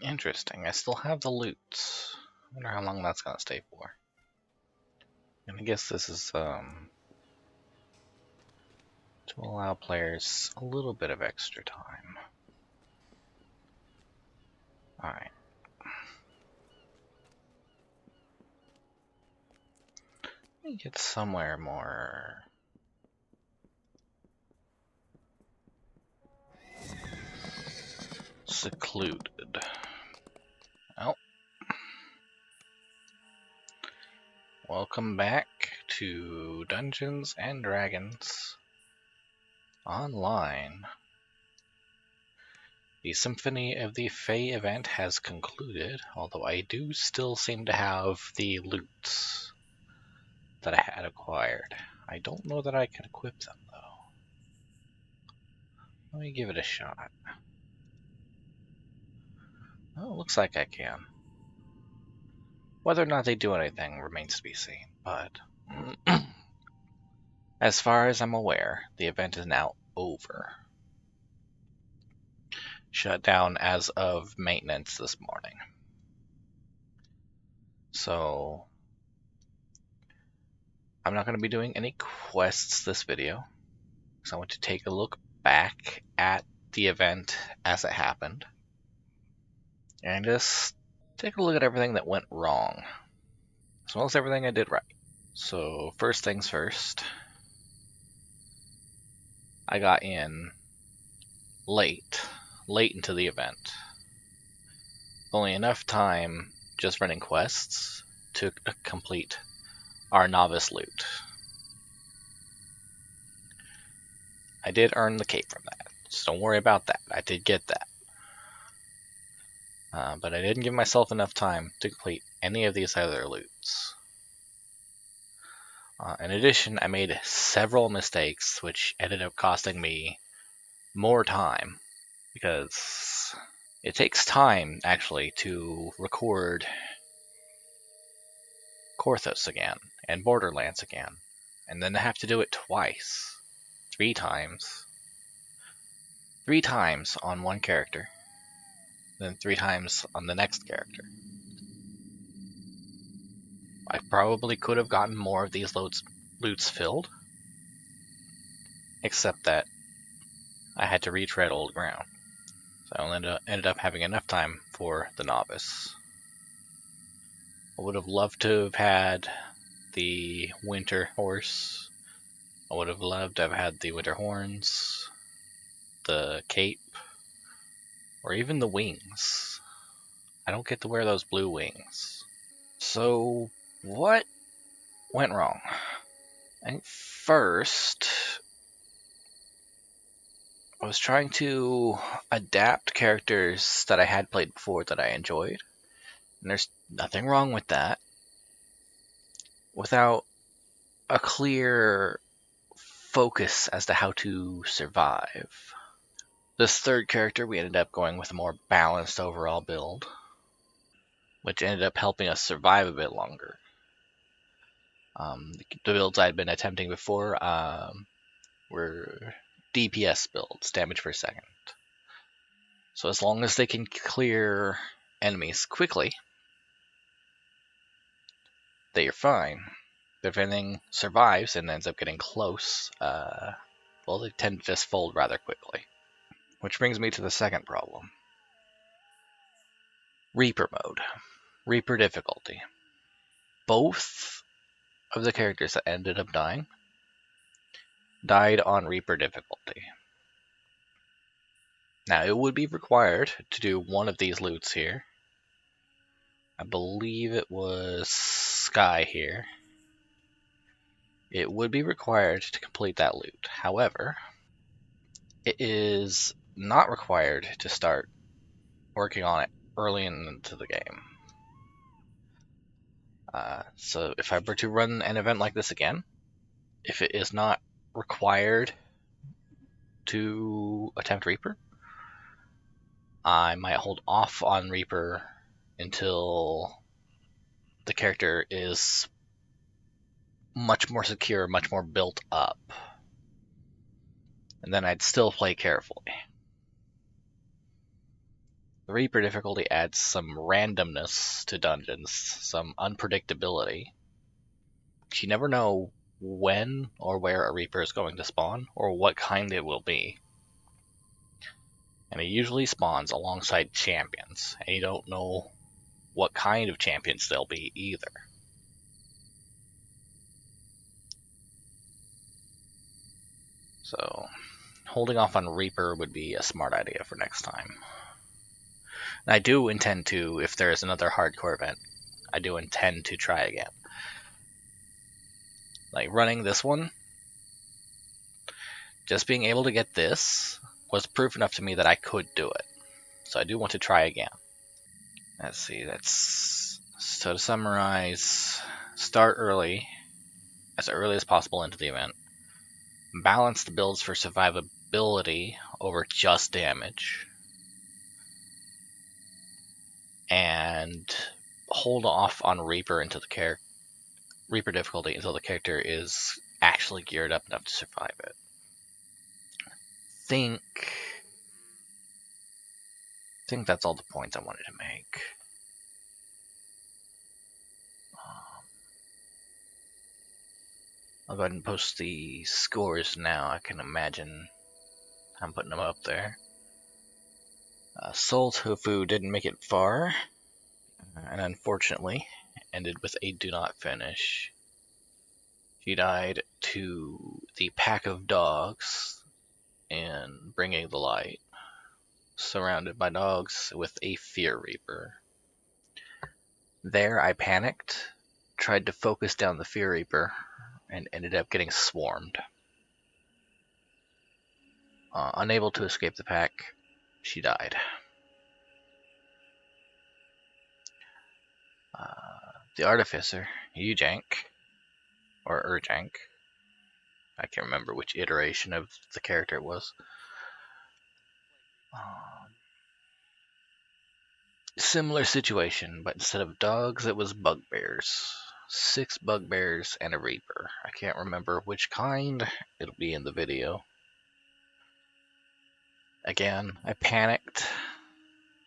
Interesting. I still have the loot. I wonder how long that's gonna stay for. And I guess this is to allow players a little bit of extra time. Alright. Let me get somewhere more secluded. Oh. Welcome back to Dungeons and Dragons Online. The Symphony of the Fae event has concluded, although I do still seem to have the loots that I had acquired. I don't know that I can equip them, though. Let me give it a shot. Oh, looks like I can. Whether or not they do anything remains to be seen, but as far as I'm aware, the event is now over. Shut down as of maintenance this morning. So I'm not going to be doing any quests this video, because I want to take a look back at the event as it happened and just take a look at everything that went wrong, as well as everything I did right. So first things first, I got in late into the event. Only enough time just running quests to complete our novice loot. I did earn the cape from that, so don't worry about that. I did get that. But I didn't give myself enough time to complete any of these other loots. In addition, I made several mistakes, which ended up costing me more time, because it takes time, actually, to record Korthos again, and Borderlands again, and then I have to do it twice. 3 times. 3 times on one character, then 3 times on the next character. I probably could have gotten more of these loots filled, except that I had to retread old ground. So I only ended up having enough time for the novice. I would have loved to have had the winter horse. I would have loved to have had the winter horns, the cape, or even the wings. I don't get to wear those blue wings. So, what went wrong? I think first, I was trying to adapt characters that I had played before that I enjoyed. And there's nothing wrong with that, without a clear focus as to how to survive. This third character, we ended up going with a more balanced overall build, which ended up helping us survive a bit longer. The builds I'd been attempting before were DPS builds, damage per second. So as long as they can clear enemies quickly, they are fine. But if anything survives and ends up getting close, well, they tend to just fold rather quickly. Which brings me to the second problem. Reaper mode. Reaper difficulty. Both of the characters that ended up dying died on Reaper difficulty. Now, it would be required to do one of these loots here. I believe it was Sky here. It would be required to complete that loot. However, it is not required to start working on it early into the game. So if I were to run an event like this again, if it is not required to attempt Reaper, I might hold off on Reaper until the character is much more secure, much more built up. And then I'd still play carefully. The Reaper difficulty adds some randomness to dungeons, some unpredictability. You never know when or where a Reaper is going to spawn, or what kind it will be. And it usually spawns alongside champions, and you don't know what kind of champions they'll be either. So, holding off on Reaper would be a smart idea for next time. And I do intend to, if there is another hardcore event, I do intend to try again. Like running this one, just being able to get this was proof enough to me that I could do it. So I do want to try again. Let's see, so to summarize, start early, as early as possible into the event. Balance the builds for survivability over just damage. And hold off on Reaper Reaper difficulty until the character is actually geared up enough to survive it. I think that's all the points I wanted to make. I'll go ahead and post the scores now. I can imagine I'm putting them up there. Soul Tofu didn't make it far, and unfortunately ended with a do not finish. She died to the pack of dogs in Bringing the Light, surrounded by dogs with a Fear Reaper. There I panicked, tried to focus down the Fear Reaper, and ended up getting swarmed. Unable to escape the pack, she died. The Artificer, Ujank, or Urjank, I can't remember which iteration of the character it was. Similar situation, but instead of dogs, it was bugbears. 6 bugbears and a Reaper. I can't remember which kind. It'll be in the video. Again, I panicked,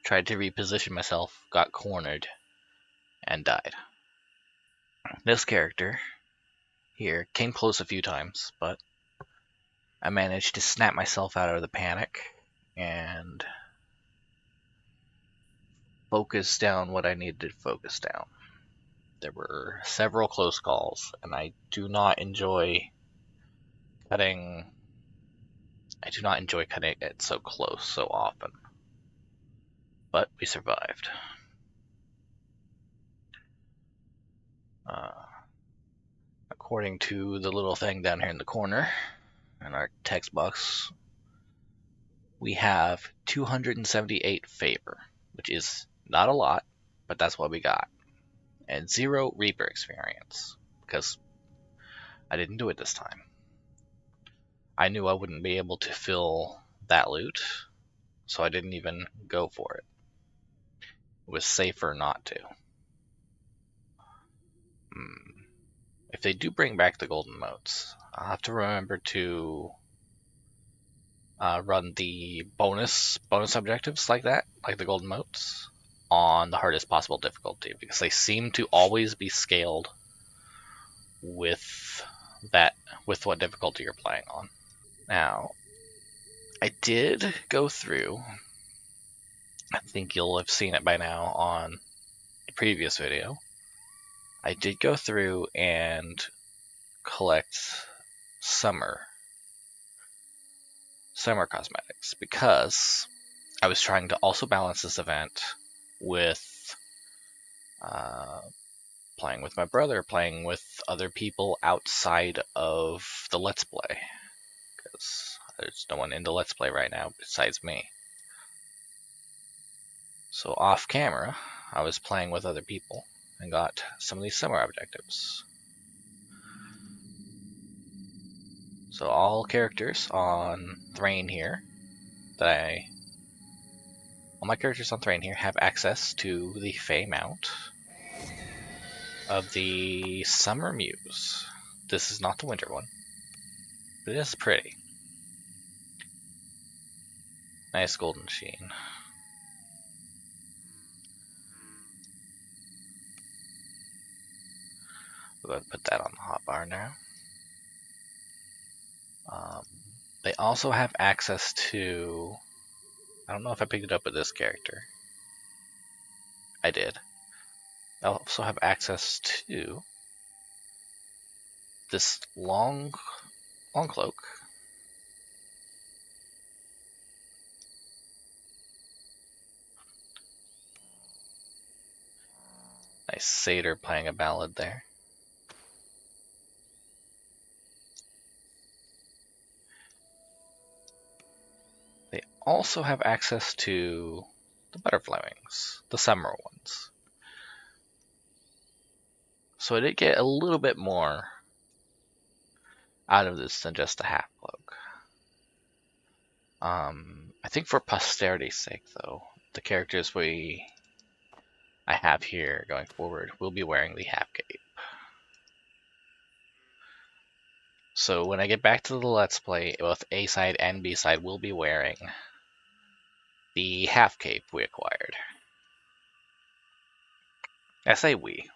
tried to reposition myself, got cornered, and died. This character here came close a few times, but I managed to snap myself out of the panic and focus down what I needed to focus down. There were several close calls, and I do not enjoy cutting it so close so often. But we survived. According to the little thing down here in the corner in our text box, we have 278 favor, which is not a lot, but that's what we got. And 0 Reaper experience, because I didn't do it this time. I knew I wouldn't be able to fill that loot, so I didn't even go for it. It was safer not to. If they do bring back the golden motes, I'll have to remember to run the bonus objectives like that, like the golden motes, on the hardest possible difficulty, because they seem to always be scaled with what difficulty you're playing on. Now, I did go through, I think you'll have seen it by now on the previous video, I did go through and collect summer cosmetics, because I was trying to also balance this event with playing with my brother, playing with other people outside of the Let's Play, because there's no one in the Let's Play right now besides me. So off camera, I was playing with other people and got some of these summer objectives. So all characters on Thrain here all my characters on Thrain here have access to the Fey mount of the Summer Muse. This is not the winter one, but it is pretty. Nice golden sheen. We'll go ahead and put that on the hotbar now. They also have access to... I don't know if I picked it up with this character. I did. They also have access to this long cloak. Nice satyr playing a ballad there. They also have access to the butterfly wings, the summer ones. So I did get a little bit more out of this than just a half cloak. I think for posterity's sake, though, the characters I have here going forward will be wearing the half cape. So when I get back to the Let's Play, both A side and B side will be wearing the half cape we acquired. I say we.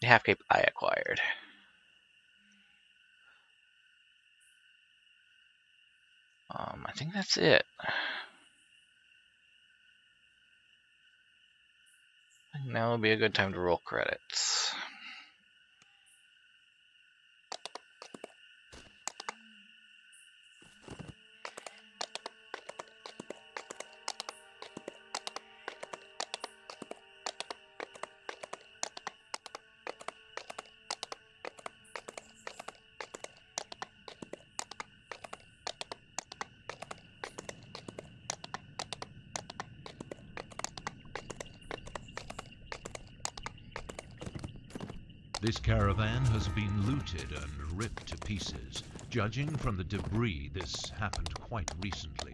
The half cape I acquired. I think that's it. Now would be a good time to roll credits. This caravan has been looted and ripped to pieces. Judging from the debris, this happened quite recently.